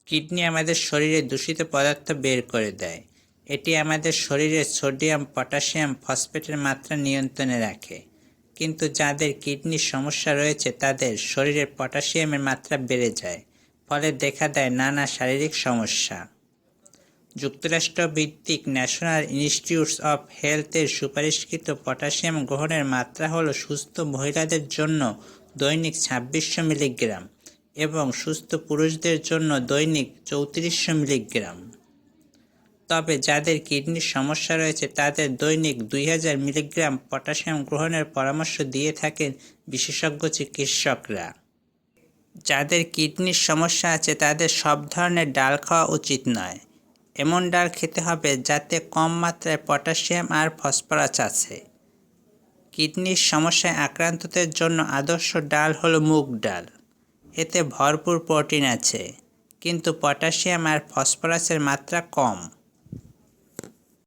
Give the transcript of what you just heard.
Kidney আমাদের শরীরে দূষিত পদার্থ বের করে দেয়। এটি আমাদের শরীরে সোডিয়াম, পটাশিয়াম, ফসফেটের মাত্রা নিয়ন্ত্রণে রাখে। কিন্তু যাদের কিডনির সমস্যা রয়েছে তাদের শরীরে পটাশিয়ামের মাত্রা বেড়ে যায়, ফলে দেখা দেয় নানা শারীরিক সমস্যা। যুক্তরাষ্ট্র ভিত্তিক ন্যাশনাল ইনস্টিটিউটস অফ হেলথের সুপারিশকৃত পটাশিয়াম গ্রহণের মাত্রা হল সুস্থ মহিলাদের জন্য দৈনিক 2600 মিলিগ্রাম এবং সুস্থ পুরুষদের জন্য দৈনিক 3400 মিলিগ্রাম। তবে যাদের কিডনির সমস্যা রয়েছে তাদের দৈনিক 2000 মিলিগ্রাম পটাশিয়াম গ্রহণের পরামর্শ দিয়ে থাকেন বিশেষজ্ঞ চিকিৎসকরা। যাদের কিডনির সমস্যা আছে তাদের সব ধরনের ডাল খাওয়া উচিত নয়। এমন ডাল খেতে হবে যাতে কম মাত্রায় পটাশিয়াম আর ফসফরাস আছে। কিডনির সমস্যায় আক্রান্তদের জন্য আদর্শ ডাল হলো মুগ ডাল। এতে ভরপুর প্রোটিন আছে, কিন্তু পটাশিয়াম আর ফসফরাসের মাত্রা কম।